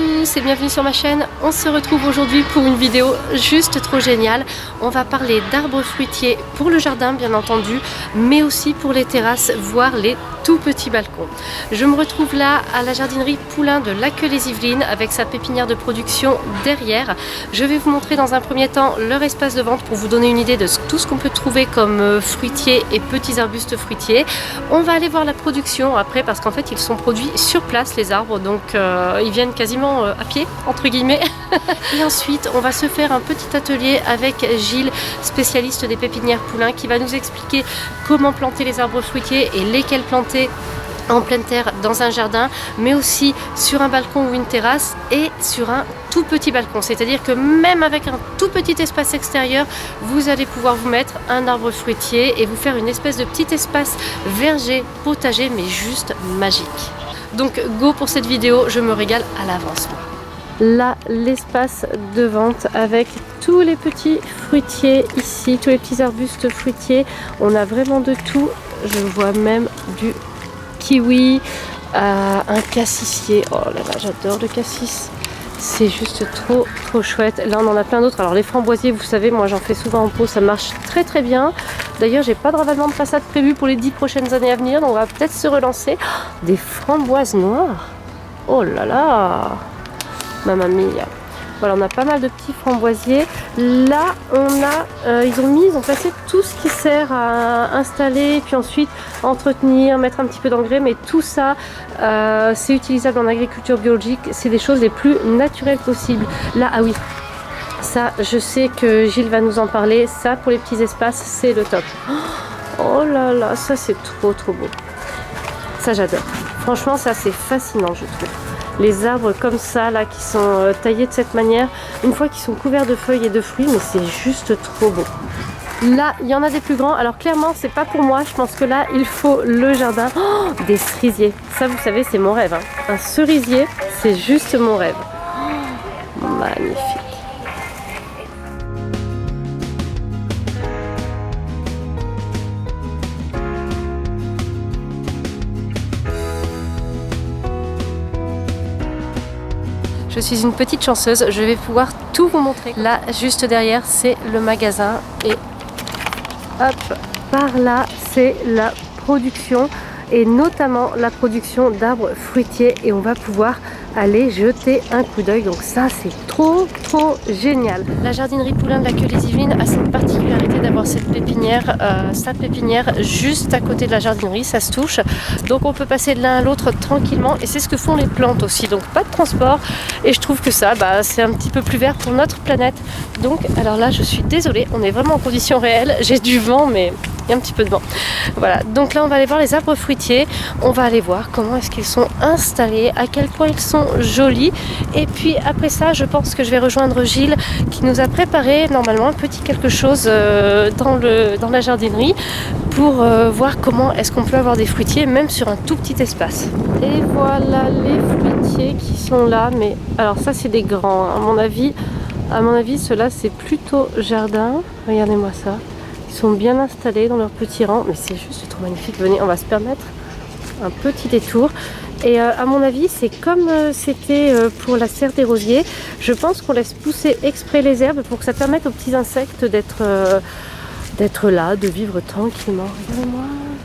tous et bienvenue sur ma chaîne. On se retrouve aujourd'hui pour une vidéo juste trop géniale. On va parler d'arbres fruitiers pour le jardin bien entendu, mais aussi pour les terrasses, voire les tout petits balcons. Je me retrouve là à la jardinerie Poulain de Laqueuille-les-Yvelines avec sa pépinière de production derrière. Je vais vous montrer dans un premier temps leur espace de vente pour vous donner une idée de tout ce qu'on peut trouver comme fruitiers et petits arbustes fruitiers. On va aller voir la production après parce qu'en fait ils sont produits sur place les arbres, donc ils viennent quasiment à pied entre guillemets. Et ensuite on va se faire un petit atelier avec Gilles, spécialiste des pépinières Poulain, qui va nous expliquer comment planter les arbres fruitiers et lesquels planter en pleine terre dans un jardin, mais aussi sur un balcon ou une terrasse et sur un tout petit balcon. C'est-à-dire que même avec un tout petit espace extérieur, vous allez pouvoir vous mettre un arbre fruitier et vous faire une espèce de petit espace verger, potager, mais juste magique. Donc go pour cette vidéo, je me régale à l'avance. Là, l'espace de vente avec tous les petits fruitiers ici, tous les petits arbustes fruitiers. On a vraiment de tout. Je vois même du kiwi, un cassissier. Oh là là, j'adore le cassis. C'est juste trop chouette. Là, on en a plein d'autres. Alors les framboisiers, vous savez, moi j'en fais souvent en pot, ça marche très bien. D'ailleurs, j'ai pas de ravalement de façade prévu pour les 10 prochaines années à venir, donc on va peut-être se relancer. Oh, des framboises noires. Oh là là, mamma mia. Voilà, on a pas mal de petits framboisiers. Là, ils ont placé tout ce qui sert à installer, puis ensuite entretenir, mettre un petit peu d'engrais, mais tout ça, c'est utilisable en agriculture biologique. C'est des choses les plus naturelles possibles. Là, ah oui, ça, je sais que Gilles va nous en parler. Ça, pour les petits espaces, c'est le top. Oh là là, ça c'est trop beau. Ça, j'adore. Franchement, ça c'est fascinant, je trouve. Les arbres comme ça là qui sont taillés de cette manière, une fois qu'ils sont couverts de feuilles et de fruits, mais c'est juste trop beau. Là il y en a des plus grands, alors clairement c'est pas pour moi, je pense que là il faut le jardin. Oh, des cerisiers, ça vous savez c'est mon rêve hein. Un cerisier c'est juste mon rêve. Oh, magnifique. Je suis une petite chanceuse, je vais pouvoir tout vous montrer. Là, juste derrière, c'est le magasin. Et hop, par là, c'est la production. Et notamment la production d'arbres fruitiers. Et on va pouvoir aller jeter un coup d'œil. Donc ça, c'est trop génial. La jardinerie Poulain de Laqueuille-les-Yvelines a cette particularité d'avoir cette pépinière, sa pépinière juste à côté de la jardinerie, ça se touche. Donc on peut passer de l'un à l'autre tranquillement et c'est ce que font les plantes aussi. Donc pas de transport et je trouve que ça, c'est un petit peu plus vert pour notre planète. Donc alors là, je suis désolée, on est vraiment en conditions réelles. J'ai du vent, mais il y a un petit peu de vent. Voilà, donc là on va aller voir les arbres fruitiers. On va aller voir comment est-ce qu'ils sont installés, à quel point ils sont jolis. Et puis après ça, je pense que je vais rejoindre Gilles qui nous a préparé normalement un petit quelque chose dans la jardinerie pour voir comment est-ce qu'on peut avoir des fruitiers même sur un tout petit espace. Et voilà les fruitiers qui sont là. Mais alors ça c'est des grands hein. À mon avis ceux-là c'est plutôt jardin. Regardez-moi ça. Ils sont bien installés dans leur petit rang, mais c'est juste trop magnifique. Venez, on va se permettre un petit détour. Et à mon avis, c'est comme c'était pour la serre des rosiers. Je pense qu'on laisse pousser exprès les herbes pour que ça permette aux petits insectes d'être là, de vivre tranquillement. Regardez-moi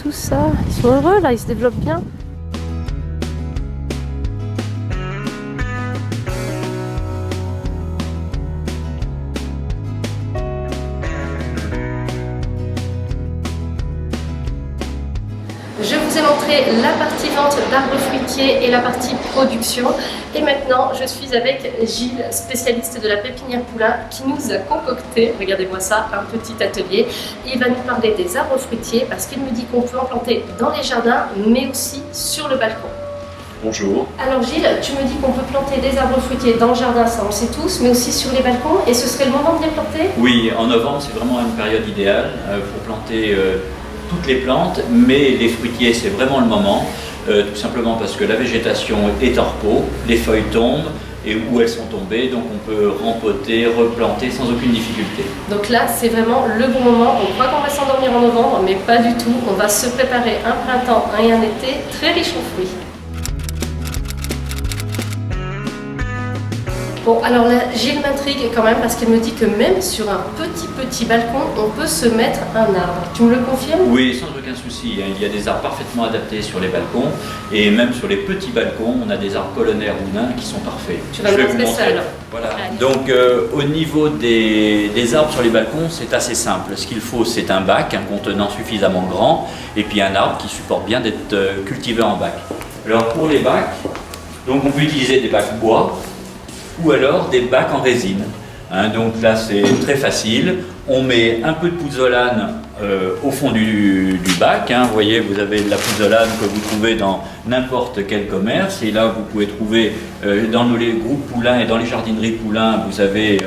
tout ça. Ils sont heureux là, ils se développent bien. Je vous ai montré la partie vente d'arbres fruitiers et la partie production. Et maintenant, je suis avec Gilles, spécialiste de la pépinière Poulain, qui nous a concocté, regardez-moi ça, un petit atelier. Il va nous parler des arbres fruitiers parce qu'il me dit qu'on peut en planter dans les jardins, mais aussi sur le balcon. Bonjour. Alors Gilles, tu me dis qu'on peut planter des arbres fruitiers dans le jardin, ça on le sait tous, mais aussi sur les balcons. Et ce serait le moment de les planter? Oui, en novembre, c'est vraiment une période idéale pour planter toutes les plantes, mais les fruitiers, c'est vraiment le moment, tout simplement parce que la végétation est en repos, les feuilles tombent, et où elles sont tombées, donc on peut rempoter, replanter sans aucune difficulté. Donc là, c'est vraiment le bon moment. On croit qu'on va s'endormir en novembre, mais pas du tout. On va se préparer un printemps et un été très riche en fruits. Bon, alors là, Gilles m'intrigue quand même parce qu'il me dit que même sur un petit balcon, on peut se mettre un arbre. Tu me le confirmes? Oui, sans aucun souci. Il y a des arbres parfaitement adaptés sur les balcons et même sur les petits balcons, on a des arbres colonnaires ou nains qui sont parfaits. Tu vas me montrer ça alors. Voilà. Donc au niveau des arbres sur les balcons, c'est assez simple. Ce qu'il faut, c'est un bac, un contenant suffisamment grand et puis un arbre qui supporte bien d'être cultivé en bac. Alors pour les bacs, donc on peut utiliser des bacs bois ou alors des bacs en résine. Donc là c'est très facile, on met un peu de pouzzolane au fond du bac. Vous voyez, vous avez de la pouzzolane que vous trouvez dans n'importe quel commerce et là vous pouvez trouver dans les groupes Poulain et dans les jardineries Poulain, vous avez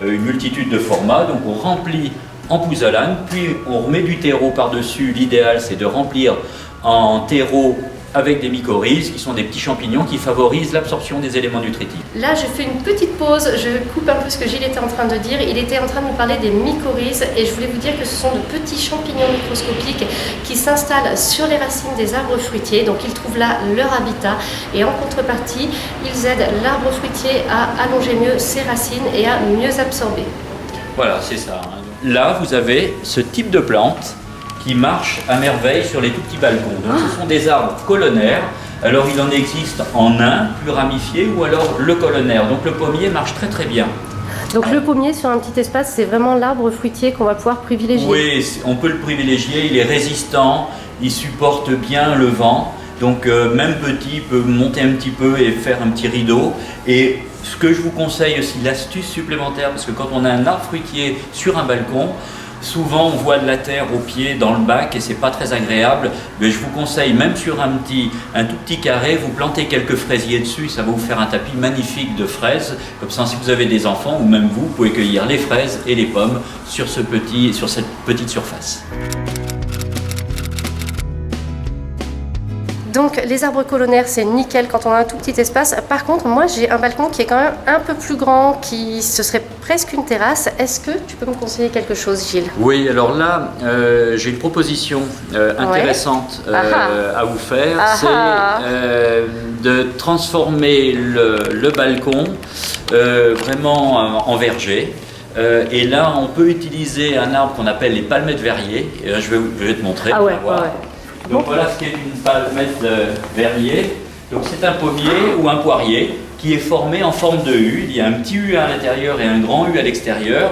une multitude de formats. Donc on remplit en pouzzolane, puis on remet du terreau par-dessus. L'idéal c'est de remplir en terreau avec des mycorhizes qui sont des petits champignons qui favorisent l'absorption des éléments nutritifs. Là, je fais une petite pause, je coupe un peu ce que Gilles était en train de dire. Il était en train de nous parler des mycorhizes et je voulais vous dire que ce sont de petits champignons microscopiques qui s'installent sur les racines des arbres fruitiers. Donc, ils trouvent là leur habitat et en contrepartie, ils aident l'arbre fruitier à allonger mieux ses racines et à mieux absorber. Voilà, c'est ça. Là, vous avez ce type de plante qui marche à merveille sur les tout petits balcons. Donc ce sont des arbres colonnaires. Alors il en existe en nain, plus ramifié, ou alors le colonnaire. Donc le pommier marche très très bien. Donc le pommier sur un petit espace, c'est vraiment l'arbre fruitier qu'on va pouvoir privilégier. Oui, on peut le privilégier, il est résistant, il supporte bien le vent. Donc même petit, il peut monter un petit peu et faire un petit rideau. Et ce que je vous conseille aussi, l'astuce supplémentaire, parce que quand on a un arbre fruitier sur un balcon, souvent on voit de la terre au pied dans le bac et c'est pas très agréable. Mais je vous conseille, même sur un tout petit carré, vous plantez quelques fraisiers dessus, ça va vous faire un tapis magnifique de fraises. Comme ça, si vous avez des enfants ou même vous pouvez cueillir les fraises et les pommes sur cette petite surface. Donc les arbres colonnaires, c'est nickel quand on a un tout petit espace. Par contre, moi j'ai un balcon qui est quand même un peu plus grand, ce serait presque une terrasse. Est-ce que tu peux me conseiller quelque chose, Gilles? Oui, alors là, j'ai une proposition intéressante à vous faire. C'est de transformer le balcon vraiment en verger. Et là, on peut utiliser un arbre qu'on appelle les palmettes verriers. Je vais te montrer. Ah ouais, ouais. Donc voilà ce qu'est une palmette verrier. Donc c'est un pommier ou un poirier qui est formé en forme de U. Il y a un petit U à l'intérieur et un grand U à l'extérieur.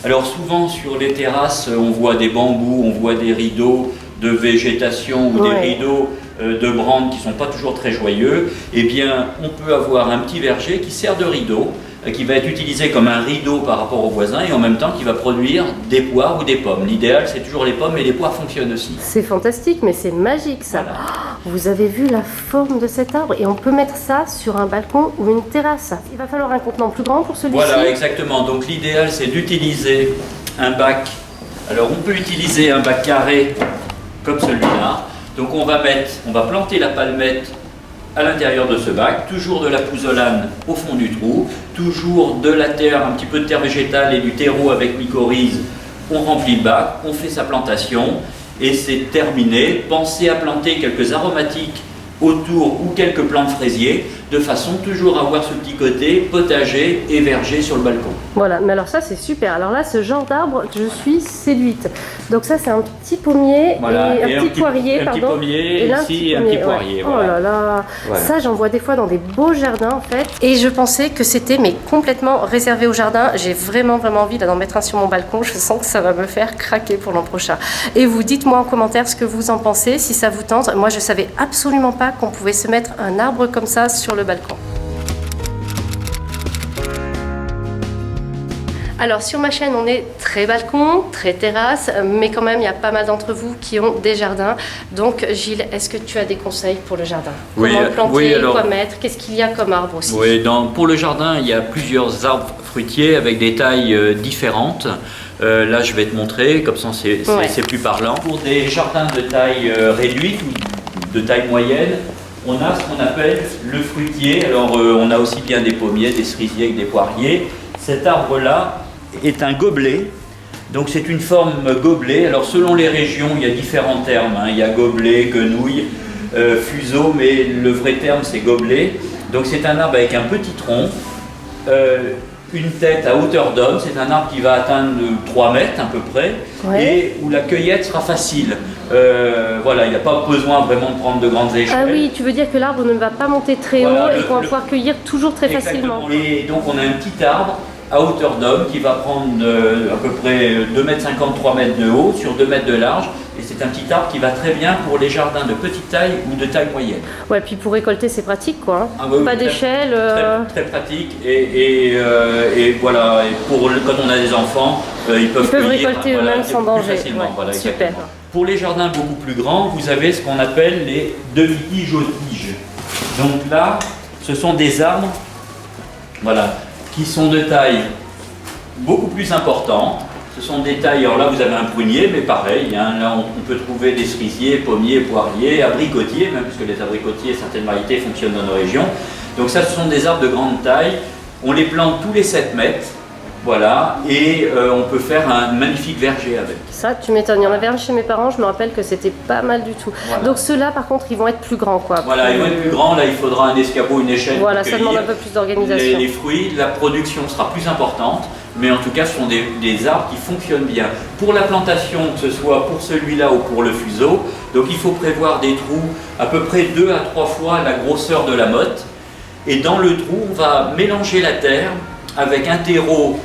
Alors souvent sur les terrasses, on voit des bambous, on voit des rideaux de végétation ou des rideaux de brandes qui ne sont pas toujours très joyeux. Eh bien, on peut avoir un petit verger qui sert de rideau, qui va être utilisé comme un rideau par rapport aux voisins et en même temps qui va produire des poires ou des pommes. L'idéal, c'est toujours les pommes et les poires fonctionnent aussi. C'est fantastique, mais c'est magique ça. Voilà. Vous avez vu la forme de cet arbre et on peut mettre ça sur un balcon ou une terrasse. Il va falloir un contenant plus grand pour celui-ci. Voilà, exactement. Donc l'idéal, c'est d'utiliser un bac. Alors on peut utiliser un bac carré comme celui-là. Donc on va planter la palmette à l'intérieur de ce bac, toujours de la pouzzolane au fond du trou, toujours de la terre, un petit peu de terre végétale et du terreau avec mycorhizes. On remplit le bac, on fait sa plantation et c'est terminé. Pensez à planter quelques aromatiques autour ou quelques plants de fraisiers, de façon toujours à avoir ce petit côté potager et verger sur le balcon. Voilà, mais alors ça c'est super. Alors là, ce genre d'arbre, je suis séduite. Donc ça c'est un petit pommier et un petit poirier, un petit pommier ici et un petit poirier. Voilà. Oh là là, ça j'en vois des fois dans des beaux jardins en fait. Et je pensais que c'était complètement réservé au jardin. J'ai vraiment envie d'en mettre un sur mon balcon. Je sens que ça va me faire craquer pour l'an prochain. Et vous dites-moi en commentaire ce que vous en pensez, si ça vous tente. Moi je savais absolument pas qu'on pouvait se mettre un arbre comme ça sur le balcon. Alors sur ma chaîne on est très balcon, très terrasse, mais quand même il y a pas mal d'entre vous qui ont des jardins. Donc Gilles, est-ce que tu as des conseils pour le jardin? Comment planter, quoi mettre? Qu'est-ce qu'il y a comme arbre aussi? Oui, pour le jardin il y a plusieurs arbres fruitiers avec des tailles différentes. Là je vais te montrer, comme ça c'est plus parlant. Pour des jardins de taille réduite ou de taille moyenne, on a ce qu'on appelle le fruitier. Alors on a aussi bien des pommiers, des cerisiers que des poiriers. Cet arbre-là est un gobelet. Donc c'est une forme gobelet. Alors selon les régions, il y a différents termes. Il y a gobelet, quenouille, fuseau, mais le vrai terme c'est gobelet. Donc c'est un arbre avec un petit tronc une tête à hauteur d'homme, c'est un arbre qui va atteindre 3 mètres à peu près, ouais. Et où la cueillette sera facile. Voilà, il n'y a pas besoin vraiment de prendre de grandes échelles. Ah oui, tu veux dire que l'arbre ne va pas monter très haut et qu'on va pouvoir cueillir toujours très facilement. Et donc on a un petit arbre à hauteur d'homme qui va prendre à peu près 2,50 m, 3 mètres de haut sur 2 mètres de large. Et c'est un petit arbre qui va très bien pour les jardins de petite taille ou de taille moyenne. Ouais, puis pour récolter, c'est pratique quoi. Ah bah oui, pas d'échelle. Très pratique. Et voilà, et quand on a des enfants, ils peuvent récolter eux-mêmes sans danger. Facilement, ouais, voilà, super. Pour les jardins beaucoup plus grands, vous avez ce qu'on appelle les demi-tiges aux tiges. Donc là, ce sont des arbres, voilà, qui sont de taille beaucoup plus importante. Ce sont des tailles, alors là vous avez un prunier, mais pareil, hein, là on peut trouver des cerisiers, pommiers, poiriers, abricotiers, même puisque les abricotiers, certaines variétés fonctionnent dans nos régions. Donc ça, ce sont des arbres de grande taille. On les plante tous les 7 mètres, voilà, et on peut faire un magnifique verger avec. Ça, tu m'étonnes, il y en avait un chez mes parents, je me rappelle que c'était pas mal du tout. Voilà. Donc ceux-là, par contre, ils vont être plus grands, quoi. Voilà, ils vont être plus grands, là il faudra un escabeau, une échelle. Voilà, ça demande un peu plus d'organisation. Les fruits, la production sera plus importante, mais en tout cas ce sont des arbres qui fonctionnent bien. Pour la plantation, que ce soit pour celui-là ou pour le fuseau, donc il faut prévoir des trous à peu près 2 à 3 fois la grosseur de la motte. Et dans le trou, on va mélanger la terre avec un terreau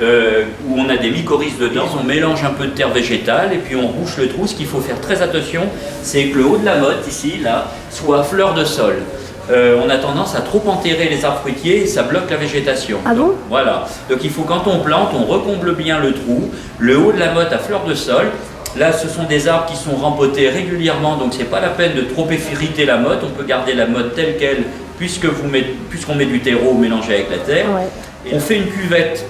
où on a des mycorhizes dedans. On mélange un peu de terre végétale et puis on bouche le trou. Ce qu'il faut faire très attention, c'est que le haut de la motte, ici, là, soit à fleur de sol. On a tendance à trop enterrer les arbres fruitiers et ça bloque la végétation. Ah bon ? Donc, voilà. Donc il faut, quand on plante, on recomble bien le trou, le haut de la motte à fleur de sol. Là, ce sont des arbres qui sont rempotés régulièrement, donc c'est pas la peine de trop effriter la motte. On peut garder la motte telle qu'elle, puisqu'on met du terreau mélangé avec la terre. Ouais. On fait une cuvette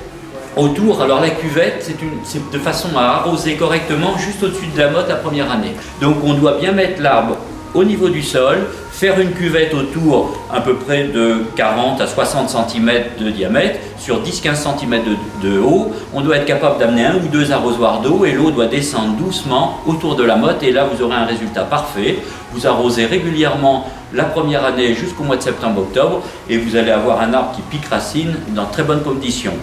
autour. Alors la cuvette, c'est de façon à arroser correctement juste au-dessus de la motte la première année. Donc on doit bien mettre l'arbre au niveau du sol, faire une cuvette autour à peu près de 40 à 60 cm de diamètre sur 10-15 cm de haut. On doit être capable d'amener 1 ou 2 arrosoirs d'eau et l'eau doit descendre doucement autour de la motte et là vous aurez un résultat parfait. Vous arrosez régulièrement la première année jusqu'au mois de septembre-octobre et vous allez avoir un arbre qui pique racine dans très bonnes conditions.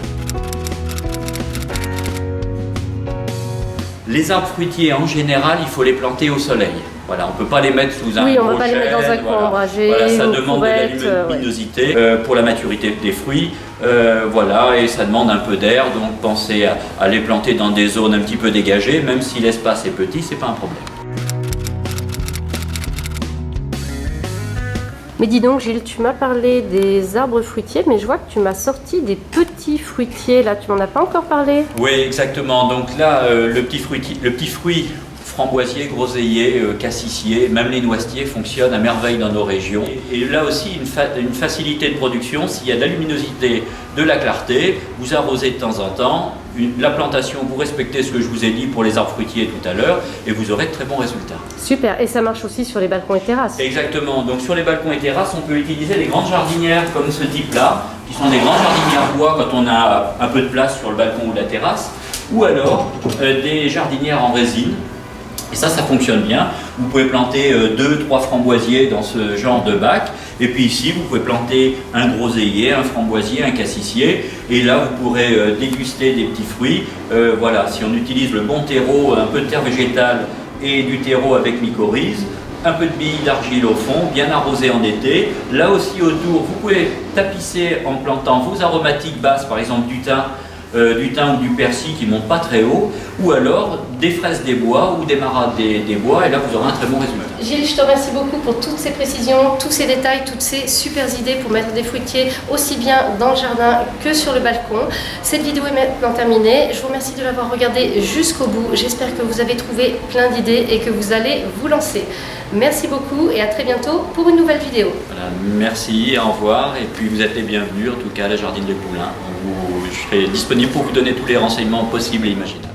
Les arbres fruitiers en général, il faut les planter au soleil. Voilà, on ne peut pas les mettre sous un on gros ne va pas les mettre dans un coin ombragé. Voilà, ça demande de la luminosité pour la maturité des fruits. Voilà, et ça demande un peu d'air, donc pensez à les planter dans des zones un petit peu dégagées, même si l'espace est petit, c'est pas un problème. Mais dis donc Gilles, tu m'as parlé des arbres fruitiers, mais je vois que tu m'as sorti des petits fruitiers, là, tu m'en as pas encore parlé? Oui, exactement, donc là, le petit fruit framboisier, groseillier, cassissier, même les noisetiers fonctionnent à merveille dans nos régions. Et là aussi, une facilité de production, s'il y a de la luminosité, de la clarté, vous arrosez de temps en temps, la plantation, vous respectez ce que je vous ai dit pour les arbres fruitiers tout à l'heure, et vous aurez de très bons résultats. Super, et ça marche aussi sur les balcons et terrasses? Exactement, donc sur les balcons et terrasses, on peut utiliser des grandes jardinières comme ce type-là, qui sont des grandes jardinières bois quand on a un peu de place sur le balcon ou la terrasse, ou alors des jardinières en résine. Et ça fonctionne bien. Vous pouvez planter 2-3 framboisiers dans ce genre de bac. Et puis ici, vous pouvez planter un groseillier, un framboisier, un cassissier. Et là, vous pourrez déguster des petits fruits. Voilà, si on utilise le bon terreau, un peu de terre végétale et du terreau avec mycorhize, un peu de billes d'argile au fond, bien arrosé en été. Là aussi autour, vous pouvez tapisser en plantant vos aromatiques basses, par exemple du thym ou du persil qui ne montent pas très haut, ou alors des fraises des bois ou des marrades des bois, et là vous aurez un très bon résultat. Gilles, je te remercie beaucoup pour toutes ces précisions, tous ces détails, toutes ces super idées pour mettre des fruitiers aussi bien dans le jardin que sur le balcon. Cette vidéo est maintenant terminée, je vous remercie de l'avoir regardée jusqu'au bout, j'espère que vous avez trouvé plein d'idées et que vous allez vous lancer. Merci beaucoup et à très bientôt pour une nouvelle vidéo. Voilà, merci, au revoir, et puis vous êtes les bienvenus, en tout cas à la Jardine des Poulains. Je serai disponible pour vous donner tous les renseignements possibles et imaginables.